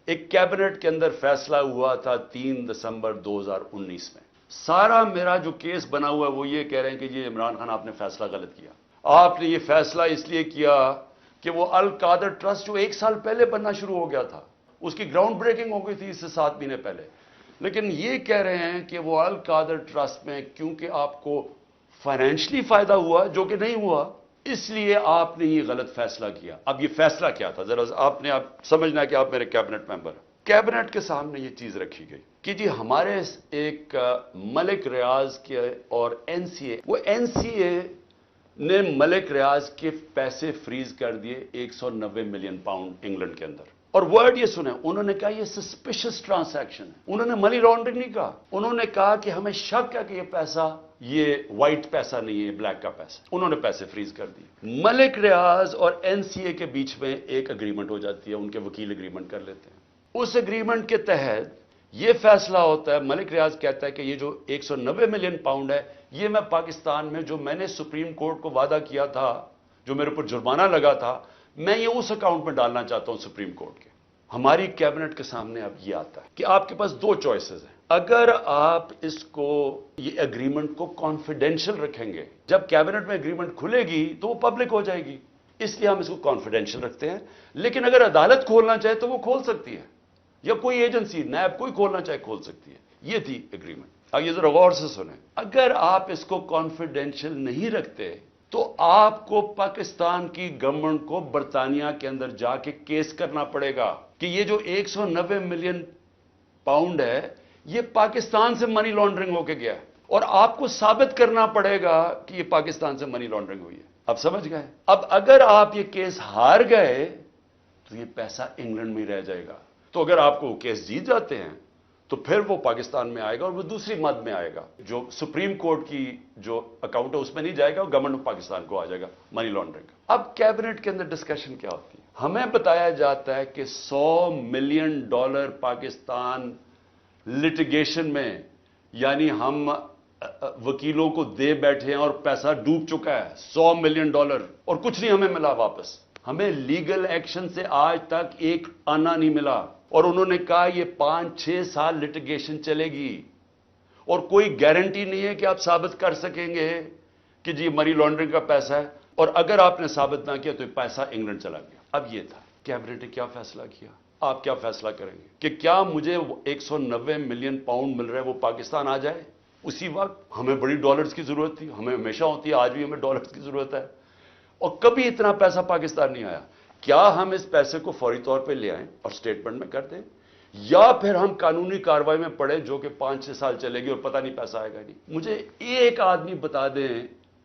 ایک کیبنٹ کے اندر فیصلہ ہوا تھا 3 دسمبر 2019 میں. سارا میرا جو کیس بنا ہوا ہے وہ یہ کہہ رہے ہیں کہ یہ عمران خان آپ نے فیصلہ غلط کیا. آپ نے یہ فیصلہ اس لیے کیا کہ وہ القادر ٹرسٹ جو 1 سال پہلے بننا شروع ہو گیا تھا اس کی گراؤنڈ بریکنگ ہو گئی تھی اس سے 7 مہینے پہلے. لیکن یہ کہہ رہے ہیں کہ وہ القادر ٹرسٹ میں کیونکہ آپ کو فائنینشلی فائدہ ہوا جو کہ نہیں ہوا اس لیے آپ نے یہ غلط فیصلہ کیا. اب یہ فیصلہ کیا تھا ذرا آپ نے سمجھنا ہے کہ آپ میرے کیبنٹ ممبر ہیں. کیبنٹ کے سامنے یہ چیز رکھی گئی کہ جی ہمارے ایک ملک ریاض کے اور این سی اے، وہ این سی اے نے ملک ریاض کے پیسے فریز کر دیے 190 ملین پاؤنڈ انگلینڈ کے اندر. اور ورڈ یہ سنیں، انہوں نے کہا یہ سسپیشس ٹرانزیکشن ہے. انہوں نے منی لانڈرنگ نہیں کہا، انہوں نے کہا کہ ہمیں شک ہے کہ یہ پیسہ یہ وائٹ پیسہ نہیں ہے، بلیک کا پیسہ. انہوں نے پیسے فریز کر دیے. ملک ریاض اور این سی اے کے بیچ میں ایک اگریمنٹ ہو جاتی ہے، ان کے وکیل اگریمنٹ کر لیتے ہیں. اس اگریمنٹ کے تحت یہ فیصلہ ہوتا ہے، ملک ریاض کہتا ہے کہ یہ جو 190 ملین پاؤنڈ ہے یہ میں پاکستان میں جو میں نے سپریم کورٹ کو وعدہ کیا تھا، جو میرے اوپر جرمانہ لگا تھا، میں یہ اس اکاؤنٹ میں ڈالنا چاہتا ہوں سپریم کورٹ کے. ہماری کیبنٹ کے سامنے اب یہ آتا ہے کہ آپ کے پاس 2 چوائسز ہیں. اگر آپ اس کو یہ اگریمنٹ کو کانفیڈینشل رکھیں گے، جب کیبنٹ میں اگریمنٹ کھلے گی تو وہ پبلک ہو جائے گی، اس لیے ہم اس کو کانفیڈینشل رکھتے ہیں. لیکن اگر عدالت کھولنا چاہے تو وہ کھول سکتی ہے، یا کوئی ایجنسی نیب کوئی کھولنا چاہے کھول سکتی ہے. یہ تھی اگریمنٹ. اب یہ ذرا غور سے سنیں، اگر آپ اس کو کانفیڈینشل نہیں رکھتے تو آپ کو پاکستان کی گورنمنٹ کو برطانیہ کے اندر جا کے کیس کرنا پڑے گا کہ یہ جو 190 ملین پاؤنڈ ہے یہ پاکستان سے منی لانڈرنگ ہو کے گیا ہے، اور آپ کو ثابت کرنا پڑے گا کہ یہ پاکستان سے منی لانڈرنگ ہوئی ہے. اب سمجھ گئے؟ اب اگر آپ یہ کیس ہار گئے تو یہ پیسہ انگلینڈ میں ہی رہ جائے گا. تو اگر آپ کو کیس جیت جاتے ہیں تو پھر وہ پاکستان میں آئے گا اور وہ دوسری مد میں آئے گا، جو سپریم کورٹ کی جو اکاؤنٹ ہے اس میں نہیں جائے گا، گورنمنٹ آف پاکستان کو آ جائے گا منی لانڈرنگ. اب کیبنٹ کے اندر ڈسکشن کیا ہوتی ہے؟ ہمیں بتایا جاتا ہے کہ $100 ملین پاکستان لٹیگیشن میں، یعنی ہم وکیلوں کو دے بیٹھے ہیں اور پیسہ ڈوب چکا ہے $100 ملین اور کچھ نہیں ہمیں ملا واپس. ہمیں لیگل ایکشن سے آج تک ایک آنا نہیں ملا، اور انہوں نے کہا یہ 5-6 سال لٹیگیشن چلے گی اور کوئی گارنٹی نہیں ہے کہ آپ ثابت کر سکیں گے کہ جی منی لانڈرنگ کا پیسہ ہے، اور اگر آپ نے ثابت نہ کیا تو یہ پیسہ انگلینڈ چلا گیا. اب یہ تھا کیبنٹ نے کیا فیصلہ کیا. آپ کیا فیصلہ کریں گے کہ کیا مجھے 190 ملین پاؤنڈ مل رہا ہے وہ پاکستان آ جائے اسی وقت؟ ہمیں بڑی ڈالرز کی ضرورت تھی، ہمیں ہمیشہ ہوتی ہے، آج بھی ہمیں ڈالرز کی ضرورت ہے، اور کبھی اتنا پیسہ پاکستان نہیں آیا. کیا ہم اس پیسے کو فوری طور پہ لے آئیں اور اسٹیٹمنٹ میں کر دیں، یا پھر ہم قانونی کارروائی میں پڑیں جو کہ 5-6 سال چلے گی اور پتہ نہیں پیسہ آئے گا نہیں؟ مجھے ایک آدمی بتا دیں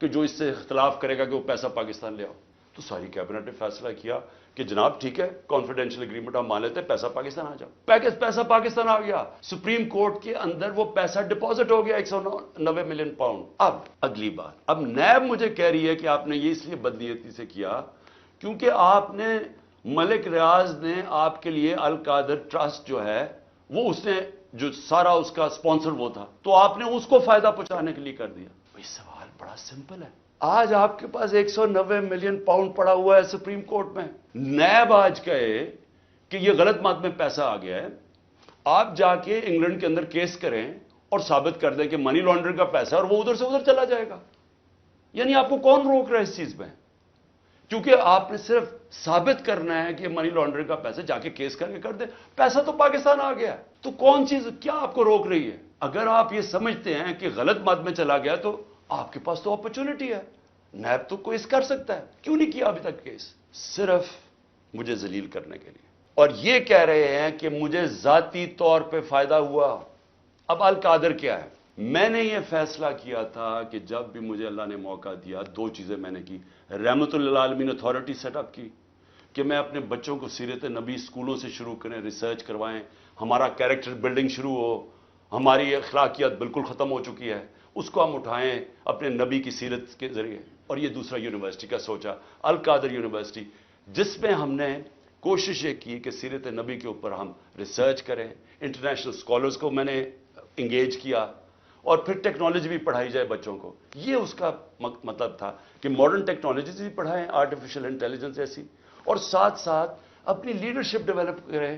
کہ جو اس سے اختلاف کرے گا کہ وہ پیسہ پاکستان لے آؤ. تو ساری کیبنٹ نے فیصلہ کیا کہ جناب ٹھیک ہے، کانفیڈینشیل اگریمنٹ ہم مان لیتے ہیں، پیسہ پاکستان آ جاؤ. پیسہ پاکستان آ گیا، سپریم کورٹ کے اندر وہ پیسہ ڈپازٹ ہو گیا 190 ملین پاؤنڈ. اب اگلی بات، اب نیب مجھے کہہ رہی ہے کہ آپ نے یہ اس لیے بدنیتی سے کیا کیونکہ آپ نے ملک ریاض نے آپ کے لیے القادر ٹرسٹ جو ہے وہ اس نے جو سارا اس کا سپانسر وہ تھا، تو آپ نے اس کو فائدہ پہنچانے کے لیے کر دیا. بھئی سوال بڑا سمپل ہے. آج آپ کے پاس 190 ملین پاؤنڈ پڑا ہوا ہے سپریم کورٹ میں. نیب آج کہے کہ یہ غلط مات میں پیسہ آ گیا ہے، آپ جا کے انگلینڈ کے اندر کیس کریں اور ثابت کر دیں کہ منی لانڈرنگ کا پیسہ ہے اور وہ ادھر سے ادھر چلا جائے گا. یعنی آپ کو کون روک رہا ہے اس چیز میں؟ کیونکہ آپ نے صرف ثابت کرنا ہے کہ منی لانڈرنگ کا پیسہ، جا کے کیس کر کے کر دیں، پیسہ تو پاکستان آ گیا. تو کون چیز کیا آپ کو روک رہی ہے؟ اگر آپ یہ سمجھتے ہیں کہ غلط مد میں چلا گیا تو آپ کے پاس تو اپرچونٹی ہے، نیب تو کیس کر سکتا ہے. کیوں نہیں کیا ابھی تک کیس؟ صرف مجھے ذلیل کرنے کے لیے. اور یہ کہہ رہے ہیں کہ مجھے ذاتی طور پہ فائدہ ہوا. اب القادر کیا ہے؟ میں نے یہ فیصلہ کیا تھا کہ جب بھی مجھے اللہ نے موقع دیا 2 چیزیں میں نے کی. رحمت للعالمین اتھارٹی سیٹ اپ کی کہ میں اپنے بچوں کو سیرت نبی اسکولوں سے شروع کریں، ریسرچ کروائیں، ہمارا کیریکٹر بلڈنگ شروع ہو. ہماری اخلاقیات بالکل ختم ہو چکی ہے، اس کو ہم اٹھائیں اپنے نبی کی سیرت کے ذریعے. اور یہ دوسرا یونیورسٹی کا سوچا، القادر یونیورسٹی، جس میں ہم نے کوشش یہ کی کہ سیرت نبی کے اوپر ہم ریسرچ کریں. انٹرنیشنل اسکالرز کو میں نے انگیج کیا، اور پھر ٹیکنالوجی بھی پڑھائی جائے بچوں کو. یہ اس کا مطلب تھا کہ ماڈرن ٹیکنالوجیز بھی پڑھائیں، آرٹیفیشل انٹیلیجنس ایسی، اور ساتھ ساتھ اپنی لیڈرشپ ڈیولپ کریں.